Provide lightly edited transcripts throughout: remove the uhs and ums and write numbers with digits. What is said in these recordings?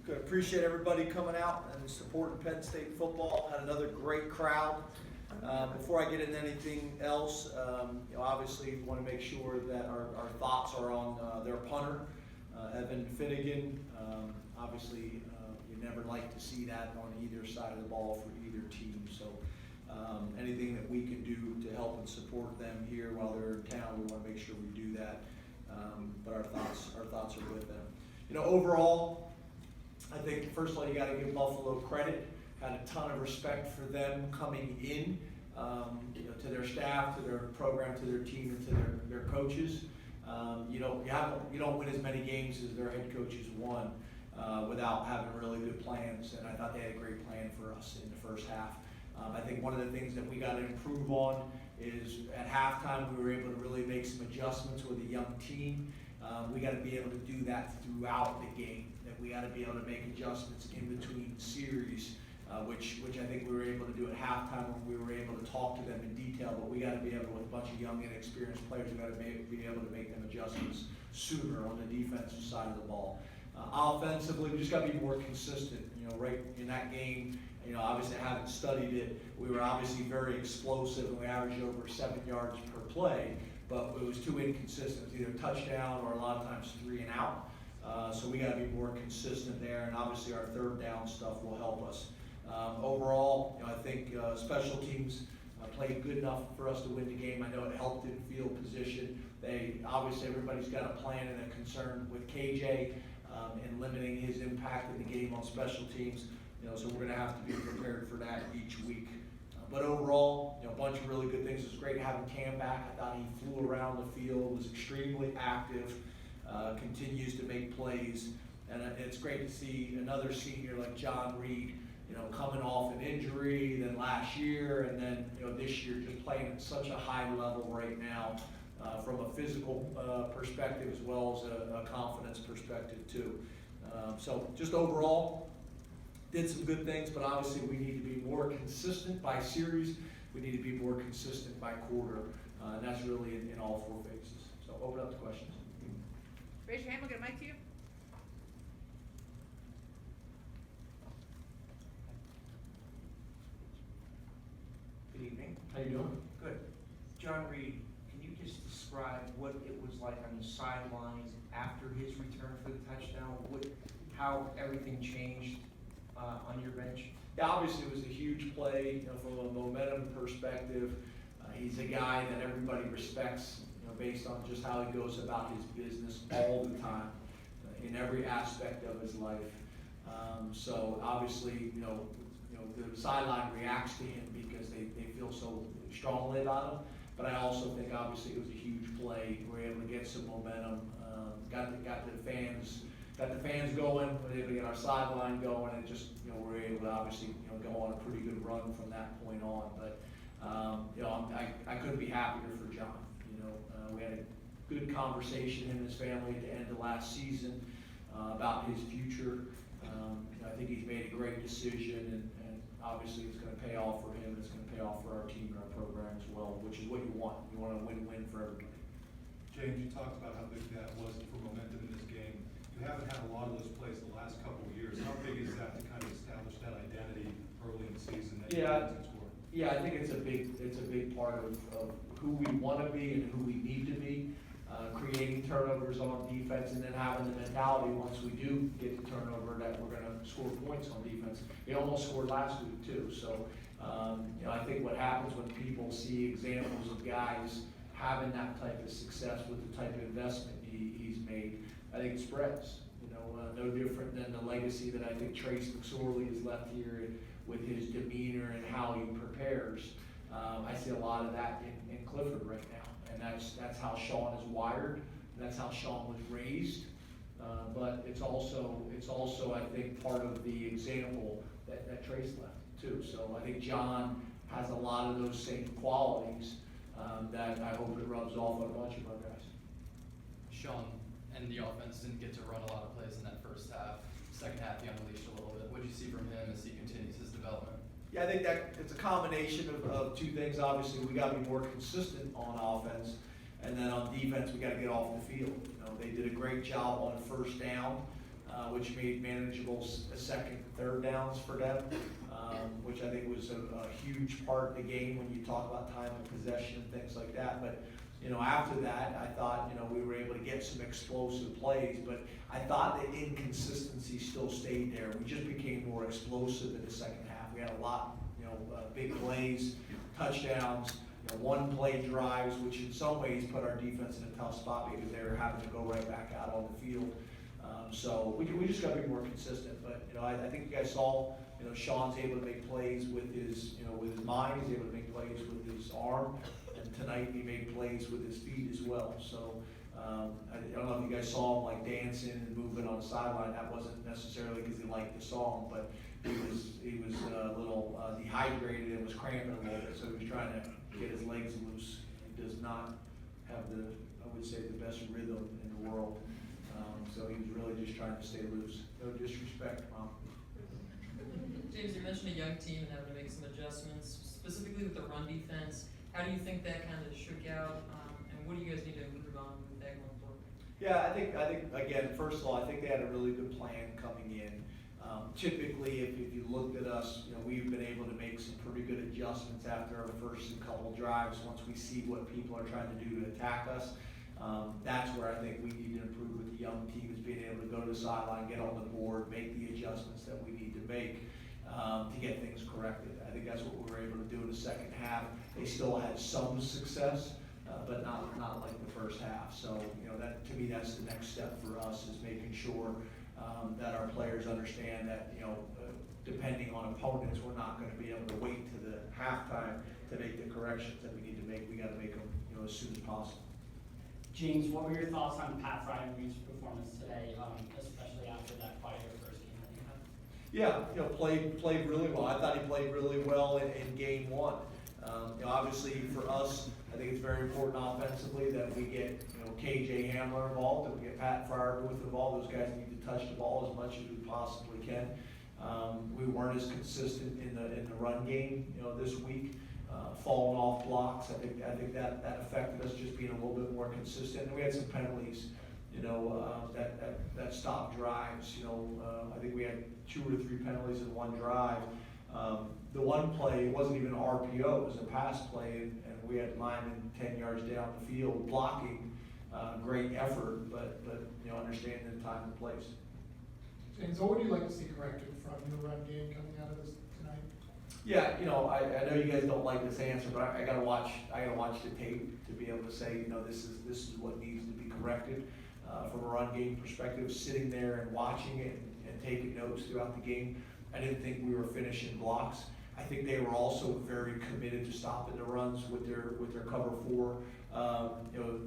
Good. Appreciate everybody coming out and supporting Penn State football. Had another great crowd. Before I get into anything else, obviously we want to make sure that our thoughts are on their punter, Evan Finnegan. Obviously, you never like to see that on either side of the ball for either team. So anything that we can do to help and support them here while they're in town, we want to make sure we do that. But our thoughts are with them. Overall, I think first of all you got to give Buffalo credit. Had a ton of respect for them coming in, to their staff, to their program, to their team, and to their coaches. You don't win as many games as their head coaches won without having really good plans, and I thought they had a great plan for us in the first half. I think one of the things that we got to improve on is at halftime we were able to really make some adjustments with a young team. We got to be able to do that throughout the game. That we got to be able to make adjustments in between series, which I think we were able to do at halftime when we were able to talk to them in detail. But we got to be able, with a bunch of young, inexperienced players, we got to be able to make them adjustments sooner on the defensive side of the ball. Offensively, we just got to be more consistent. Right in that game. Obviously I haven't studied it. We were obviously very explosive and we averaged over 7 yards per play, but it was too inconsistent. It was either touchdown or a lot of times 3 and out. So we got to be more consistent there, and obviously our third down stuff will help us. Overall, I think special teams played good enough for us to win the game. I know it helped in field position. Obviously everybody's got a plan and a concern with KJ and limiting his impact in the game on special teams. So we're going to have to be prepared for that each week. But overall, a bunch of really good things. It was great having Cam back. I thought he flew around the field, was extremely active, continues to make plays. And it's great to see another senior like John Reed, coming off an injury, then last year, and then, this year just playing at such a high level right now from a physical perspective as well as a confidence perspective too. So just overall, did some good things, but obviously we need to be more consistent by series. We need to be more consistent by quarter, and that's really in all 4 phases. So open up to questions. Raise your hand, we'll get a mic to you. Good evening. How you doing? Good. John Reed, can you just describe what it was like on the sidelines after his return for the touchdown? How everything changed on your bench? Yeah, obviously it was a huge play from a momentum perspective. He's a guy that everybody respects, based on just how he goes about his business all the time, in every aspect of his life. So obviously, the sideline reacts to him because they feel so strongly about him. But I also think obviously it was a huge play. We were able to get some momentum, got the fans going, we were able to get our sideline going, and just, we were able to obviously, go on a pretty good run from that point on. But, I couldn't be happier for John. We had a good conversation, him and his family, at the end of last season about his future. I think he's made a great decision, and obviously it's going to pay off for him. It's going to pay off for our team and our program as well, which is what you want. You want a win-win for everybody. James, you talked about how big that was for momentum in this game. You haven't had a lot of those plays the last couple of years. How big is that to kind of establish that identity early in the season that Yeah. you score? Yeah, I think it's a big part of who we want to be and who we need to be. Creating turnovers on defense, and then having the mentality once we do get the turnover that we're going to score points on defense. We almost scored last week too. So I think what happens when people see examples of guys having that type of success with the type of investment he's made, I think it spreads. No different than the legacy that I think Trace McSorley has left here with his demeanor and how he prepares. I see a lot of that in Clifford right now, and that's how Sean is wired. That's how Sean was raised. But it's also I think part of the example that Trace left too. So I think John has a lot of those same qualities that I hope it rubs off on a bunch of our guys. Sean and the offense didn't get to run a lot of plays in that first half. Second half, he unleashed a little bit. What did you see from him as he continues his development? Yeah, I think that it's a combination of 2 things. Obviously, we got to be more consistent on offense, and then on defense, we got to get off the field. They did a great job on first down. which made manageable second, third downs for them, which I think was a huge part of the game when you talk about time of possession and things like that. But, after that, I thought, we were able to get some explosive plays, but I thought the inconsistency still stayed there. We just became more explosive in the second half. We had a lot, big plays, touchdowns, one play drives, which in some ways put our defense in a tough spot because they were having to go right back out on the field. So we just got to be more consistent. But I think you guys saw, Sean's able to make plays with his mind. He's able to make plays with his arm, and tonight he made plays with his feet as well. So I don't know if you guys saw him like dancing and moving on the sideline. That wasn't necessarily because he liked the song, but he was a little dehydrated and was cramping a little bit, so he was trying to get his legs loose. He does not have I would say, the best rhythm in the world. So he was really just trying to stay loose. No disrespect, Mom. James, you mentioned a young team and having to make some adjustments, specifically with the run defense. How do you think that kind of shook out, and what do you guys need to improve on with that going forward? Yeah, I think again, first of all, I think they had a really good plan coming in. Typically, if you looked at us, we've been able to make some pretty good adjustments after our first couple drives once we see what people are trying to do to attack us. That's where I think we need to improve with the young team, is being able to go to the sideline, get on the board, make the adjustments that we need to make to get things corrected. I think that's what we were able to do in the second half. They still had some success, but not like the first half. So, that to me, that's the next step for us, is making sure that our players understand that, depending on opponents, we're not going to be able to wait to the halftime to make the corrections that we need to make. We got to make them, as soon as possible. James, what were your thoughts on Pat Fryermuth's performance today, especially after that quieter first game that you had? Yeah, played really well. I thought he played really well in game one. Obviously for us, I think it's very important offensively that we get, KJ Hamler involved, and we get Pat Fryermuth involved. Those guys need to touch the ball as much as we possibly can. We weren't as consistent in the run game, this week. Falling off blocks, I think that affected us, just being a little bit more consistent. And we had some penalties, that stopped drives. I think we had 2 or 3 penalties in one drive. The one play, it wasn't even an RPO, it was a pass play, and we had linemen 10 yards down the field blocking. Great effort, but understanding the time and place. James, what would you like to see corrected from the run game coming out of this tonight? Yeah, I know you guys don't like this answer, but I gotta watch the tape to be able to say, this is what needs to be corrected. From a run game perspective, sitting there and watching it and taking notes throughout the game, I didn't think we were finishing blocks. I think they were also very committed to stopping the runs with their cover 4,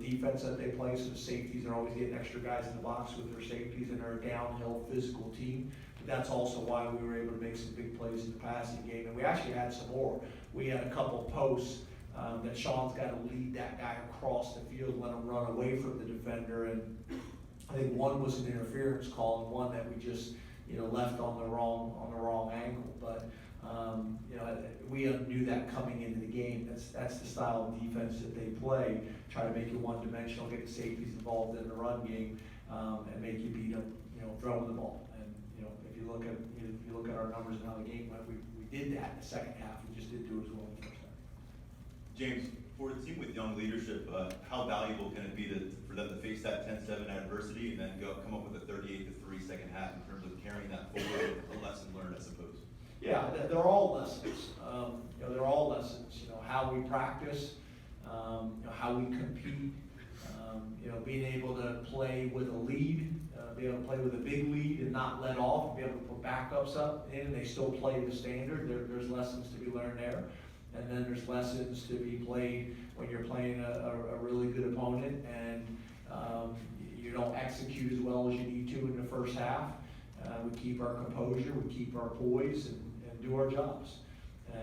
defense that they play. So the safeties are always getting extra guys in the box with their safeties, and they're a downhill physical team. But that's also why we were able to make some big plays in the passing game, and we actually had some more. We had a couple posts that Sean's got to lead that guy across the field, let him run away from the defender, and I think one was an interference call, and one that we just left on the wrong angle. But we knew that coming into the game. That's the style of defense that they play. Try to make it one-dimensional, get the safeties involved in the run game, and make you beat them, throwing the ball. And if you look at our numbers and how the game went, we did that in the second half. We just didn't do it as well in the first half. James, for a team with young leadership, how valuable can it be for them to face that 10-7 adversity and then come up with a 38-3 second half in terms of carrying that forward, a lesson learned, I suppose? Yeah, they're all lessons. They're all lessons. How we practice, how we compete. Being able to play with a lead, be able to play with a big lead and not let off, be able to put backups up in, and they still play the standard. There's lessons to be learned there. And then there's lessons to be played when you're playing a really good opponent and you don't execute as well as you need to in the first half. We keep our composure, we keep our poise, and do our jobs.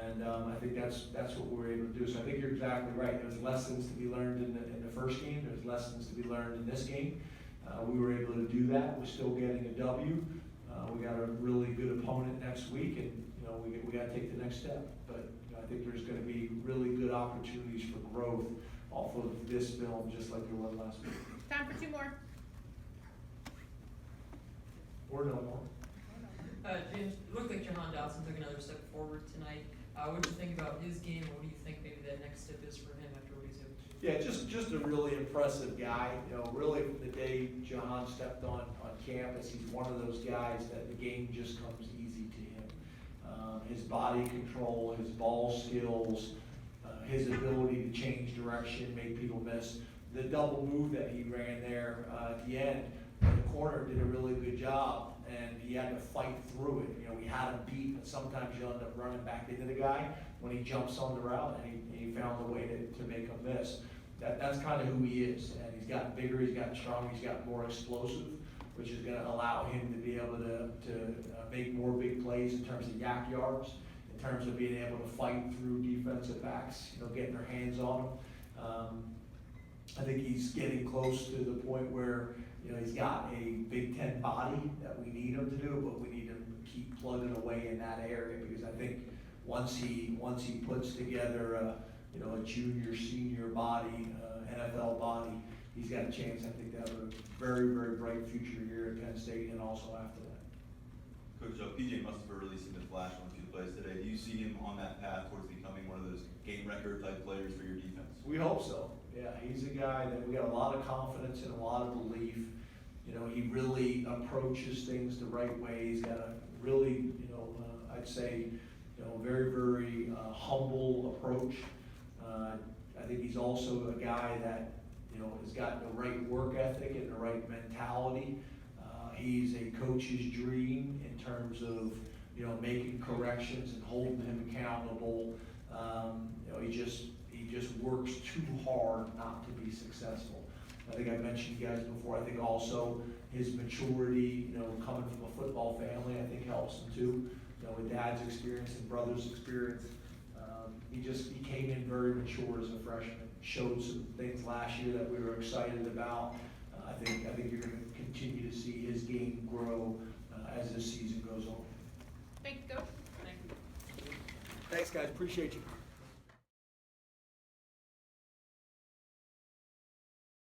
And I think that's what we were able to do. So I think you're exactly right. There's lessons to be learned in the first game. There's lessons to be learned in this game. We were able to do that. We're still getting a W. We got a really good opponent next week, and we got to take the next step. But I think there's going to be really good opportunities for growth off of this film, just like there was last week. Time for 2 more. Or no more. James, it looked like Jahan Dotson took another step forward tonight. What do you think about his game? What do you think maybe that next step is for him after what he's able to do? Yeah, just a really impressive guy. You know, really from the day Jahan stepped on campus, he's one of those guys that the game just comes easy to him. His body control, his ball skills, his ability to change direction, make people miss. The double move that he ran there at the end, the corner did a really good job, and he had to fight through it. You know, we had him beat, but sometimes you end up running back into the guy when he jumps on the route, and he found a way to make him miss. That's kind of who he is, and he's gotten bigger, he's gotten stronger, he's gotten more explosive, which is going to allow him to be able to make more big plays in terms of yak yards, in terms of being able to fight through defensive backs, you know, getting their hands on them. I think he's getting close to the point where, you know, he's got a Big Ten body that we need him to do, but we need him to keep plugging away in that area, because I think once he puts together you know, a junior, senior body, NFL body, he's got a chance, I think, to have a very, very bright future here at Penn State and also after that. Coach, PJ must have really seen the flash on a few plays today. Do you see him on that path towards becoming one of those game record type players for your defense? We hope so. Yeah, he's a guy that we got a lot of confidence and a lot of belief. You know, he really approaches things the right way. He's got a really, you know, I'd say, you know, very, very humble approach. I think he's also a guy that, you know, has got the right work ethic and the right mentality. He's a coach's dream in terms of, you know, making corrections and holding him accountable. You know, he just works too hard not to be successful. I think I mentioned you guys before, I think also his maturity, you know, coming from a football family, I think helps him too. You know, with dad's experience and brother's experience. He came in very mature as a freshman, showed some things last year that we were excited about. I think you're going to continue to see his game grow as this season goes on. Thank you, Coach. Thanks, guys. Appreciate you.